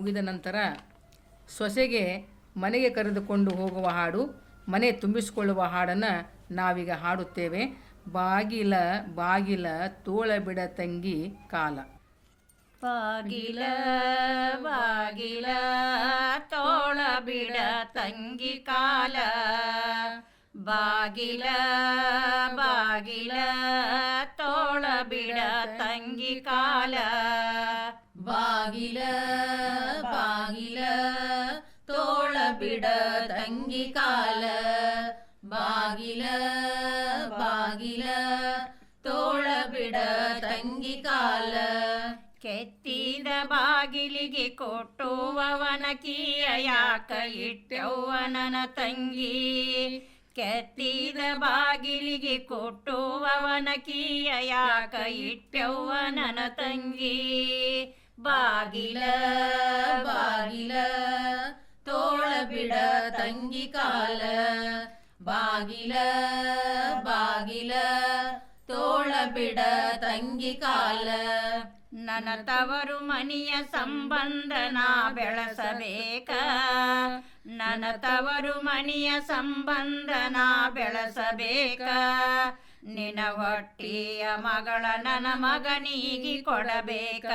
ಮುಗಿದ ನಂತರ ಸೊಸೆಗೆ ಮನೆಗೆ ಕರೆದುಕೊಂಡು ಹೋಗುವ ಹಾಡು, ಮನೆ ತುಂಬಿಸಿಕೊಳ್ಳುವ ಹಾಡನ್ನು ನಾವೀಗ ಹಾಡುತ್ತೇವೆ. ಬಾಗಿಲ ಬಾಗಿಲ ತೋಳ ಬಿಡ ತಂಗಿ ಕಾಲ. ಬಾಗಿಲ ಬಾಗಿಲ ತೋಳ ಬಿಡ ತಂಗಿ ಕಾಲ. ಬಾಗಿಲ ಬಾಗಿಲ ತೋಳ ಬಿಡ ತಂಗಿ ಕಾಲ. ಬಾಗಿಲ ಬಾಗಿಲ ತೋಳ ಬಿಡ ತಂಗಿ ಕಾಲ. ಬಾಗಿಲ ಬಾಗಿಲ ತೋಳ ಬಿಡ ತಂಗಿ ಕಾಲ. ಕೆತ್ತಿದ ಬಾಗಿಲಿಗೆ ಕೊಟ್ಟುವವನ ಕೀಯ ಯಾಕ ಇಟ್ಟವ್ವ ನನ್ನ ತಂಗಿ. ಕೆತ್ತಿದ ಬಾಗಿಲಿಗೆ ಕೊಟ್ಟುವವನ ಕೀಯ ಯಾಕ ಇಟ್ಟವ್ವ ನನ್ನ ತಂಗಿ. ಬಾಗಿಲ ಬಾಗಿಲ ತೋಳ ಬಿಡ ತಂಗಿ ಕಾಲ. ಬಾಗಿಲ ಬಾಗಿಲ ತೋಳ ಬಿಡ ತಂಗಿ ಕಾಲ. ನನ್ನ ತವರು ಮನೆಯ ಸಂಬಂಧ ನಾ ಬೆಳೆಸಬೇಕ. ನನ್ನ ತವರು ಮನೆಯ ಸಂಬಂಧ ನಾ ಬೆಳೆಸಬೇಕ. ನಿನ ಹೊಟ್ಟಿಯ ಮಗಳ ನನ್ನ ಮಗನಿಗೆ ಕೊಡಬೇಕ.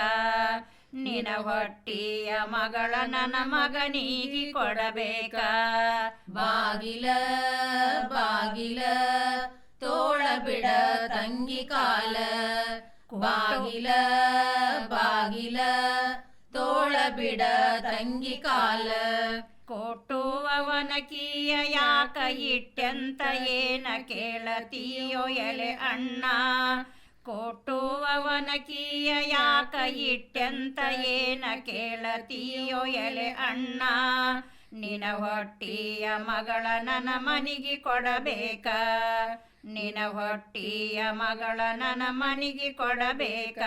ನಿನ ಹೊಟ್ಟಿಯ ಮಗಳ ನನ್ನ ಮಗನಿಗೆ ಕೊಡಬೇಕ. ಬಾಗಿಲ ಬಾಗಿಲ ತೋಳ ಬಿಡ ತಂಗಿ ಕಾಲ. ಬಾಗಿಲ ಬಾಗಿಲ ತೋಳ ಬಿಡ ತಂಗಿ ಕಾಲ. ಕೊಟ್ಟುವವನ ಕೀಯ ಯಾಕ ಇಟ್ಟಂತ ಏನ ಕೇಳತೀಯೋ ಎಲೆ ಅಣ್ಣ. ಕೊಟ್ಟುವವನ ಕೀಯ ಯಾಕ ಇಟ್ಟಂತ ಏನ ಕೇಳತೀಯೋ ಎಲೆ ಅಣ್ಣ. ನಿನ ಹೊಟ್ಟಿಯ ಮಗಳ ನನ್ನ ಮನಿಗೆ ಕೊಡಬೇಕ. ನಿನ ಹೊಟ್ಟಿಯ ಮಗಳ ನನ್ನ ಮನಿಗೆ ಕೊಡಬೇಕ.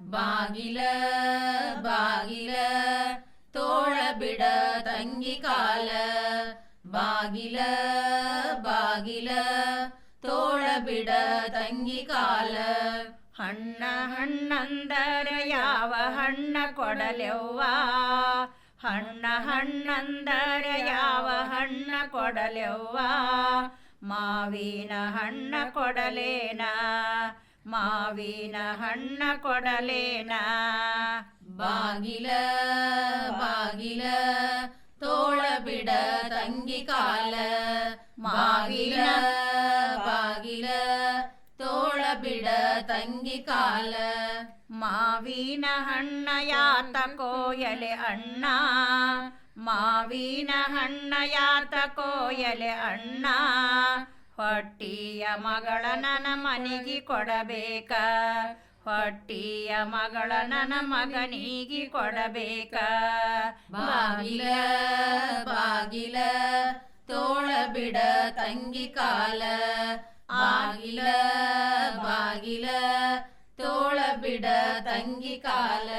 ಬಾಗಿಲ ಬಾಗಿಲ ತೋಳ ಬಿಡ ತಂಗಿ ಕಾಲ. ಬಾಗಿಲ ಬಾಗಿಲ ತೋಳ ಬಿಡ ತಂಗಿ ಕಾಲ. ಹಣ್ಣ ಹಣ್ಣಂದರ ಯಾವ ಹಣ್ಣ ಕೊಡಲೆವ್ವ. ಹಣ್ಣ ಹಣ್ಣಂದರ ಯಾವ ಹಣ್ಣ ಕೊಡಲೆವ್ವ. ಮಾವಿನ ಹಣ್ಣ ಕೊಡಲೇನ. ಮಾವಿನ ಹಣ್ಣ ಕೊಡಲೇನ. ಬಾಗಿಲ ಬಾಗಿಲ ತೋಳ ಬಿಡ ತಂಗಿ ಕಾಲ. ಬಾಗಿಲ ಬಾಗಿಲ ತೋಳ ಬಿಡ ತಂಗಿ ಕಾಲ. ಮಾವಿನ ಹಣ್ಣ ಯಾತಕೋ ಎಲೆ ಅಣ್ಣ. ಮಾವಿನ ಹಣ್ಣ ಯಾತಕೋ ಎಲೆ ಅಣ್ಣ. ಹೊಟ್ಟಿಯ ಮಗಳ ನನ್ನ ಮನೆಗೆ ಕೊಡಬೇಕ. ಹೊಟ್ಟಿಯ ಮಗಳ ನನ್ನ ಮಗನಿಗೆ ಕೊಡಬೇಕ. ಬಾಗಿಲ ಬಾಗಿಲ ತೋಳ ಬಿಡ ತಂಗಿ ಕಾಲ. ಬಾಗಿಲ ಬಾಗಿಲ ತೋಳ ಬಿಡ ತಂಗಿ ಕಾಲ.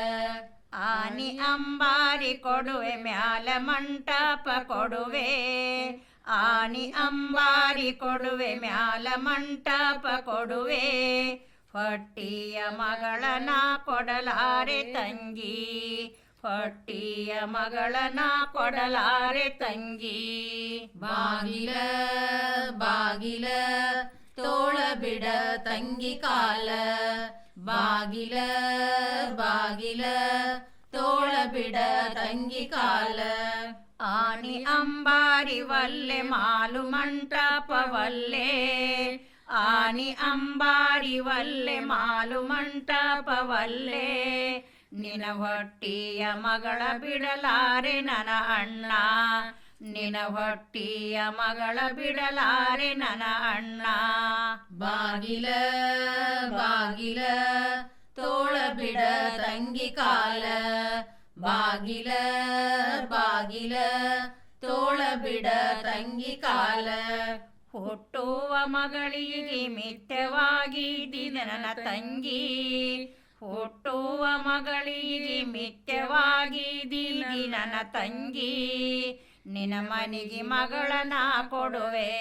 ಆನಿ ಅಂಬಾರಿ ಕೊಡುವೆ ಮ್ಯಾಲ ಮಂಟಪ ಕೊಡುವೆ. ಆನಿ ಅಂಬಾರಿ ಕೊಡುವೆ ಮ್ಯಾಲ ಮಂಟಪ ಕೊಡುವೆ. ಹೊಟ್ಟಿಯ ಮಗಳನ ಕೊಡಲಾರೆ ತಂಗಿ. ಹೊಟ್ಟಿಯ ಮಗಳನ ಕೊಡಲಾರೆ ತಂಗಿ. ಬಾಗಿಲ ಬಾಗಿಲ ತೋಳ ಬಿಡ ತಂಗಿ ಕಾಲ. ಬಾಗಿಲ ಬಾಗಿಲ ತೋಳ ಬಿಡ ತಂಗಿ ಕಾಲ. ಆನಿ ಅಂಬಾರಿ ವಲ್ಲೆ ಮಾಲು ಮಂಟಪವಲ್ಲೆ. ಆನಿ ಅಂಬಾರಿ ವಲ್ಲೆ ಮಾಲು ಮಂಟಪವಲ್ಲೆ. ನಿನ ಹೊಟ್ಟಿಯ ಮಗಳ ಬಿಡಲಾರೆ ನನ್ನ ಅಣ್ಣ. ನಿನ ಹೊಟ್ಟಿಯ ಮಗಳ ಬಿಡಲಾರೆ ನನ್ನ ಅಣ್ಣ. ಬಾಗಿಲ ಬಾಗಿಲ ತೋಳ ಬಿಡ ತಂಗಿ ಕಾಲ. ಬಾಗಿಲ ಬಾಗಿಲ ತೋಳ ಬಿಡ ತಂಗಿ ಕಾಲ. ಹುಟ್ಟುವ ಮಗಳಿಗೆ ಮಿಥ್ಯವಾಗಿದ್ದಿ ನನ್ನ ತಂಗಿ. ಹುಟ್ಟುವ ಮಗಳಿಗೆ ಮಿಥ್ಯವಾಗಿದ್ದಿ ನನ್ನ ತಂಗಿ. ನಿನ ಮನೆಗೆ ಮಗಳನ ಕೊಡುವೆ.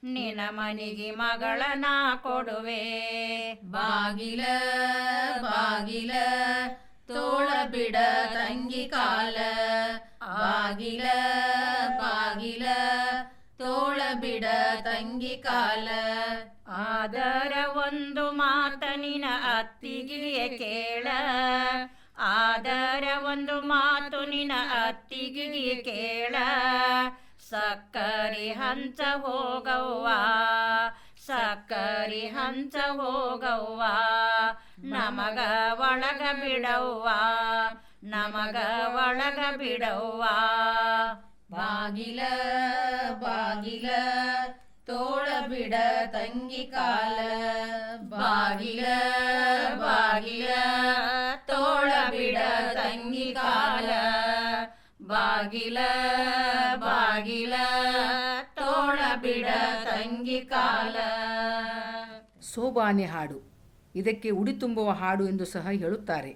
ನಿನ ಮನೆಗೆ ಮಗಳನ ಕೊಡುವೆ. ಬಾಗಿಲ ಬಾಗಿಲ ತೋಳ ಬಿಡ ತಂಗಿ ಕಾಲ ಬಾಗಿಲ ಬಾಗಿಲ ತೋಳ ಬಿಡ ತಂಗಿ ಕಾಲ ಆದರ ಒಂದು ಮಾತ ನಿನ ಅತ್ತಿಗೆ ಕೇಳ ಆದರ ಒಂದು ಮಾತು ನಿನ ಅತ್ತಿಗೆ ಕೇಳ ಸಕ್ಕರಿ ಹಂಚ ಹೋಗವ್ವ ಸಕ್ಕರಿ ಹಂಚ ಹೋಗವ್ವ ನಮಗ ಒಳಗ ಬಿಡವ್ವ ನಮಗ ಒಳಗ ಬಿಡವ್ವ ಬಾಗಿಲ ಬಾಗಿಲ ತೋಳ ಬಿಡ ತಂಗಿ ಕಾಲ ಬಾಗಿಲ ಬಾಗಿಲ ತೋಳ ಬಿಡ ತಂಗಿ ಕಾಲ ಬಾಗಿಲ ಬಾಗಿಲ ತೋಳ ಬಿಡ ತಂಗಿ ಕಾಲ. ಸೋಬಾನೆ ಹಾಡು, ಇದಕ್ಕೆ ಉಡಿ ತುಂಬುವ ಹಾಡು ಎಂದು ಸಹ ಹೇಳುತ್ತಾರೆ.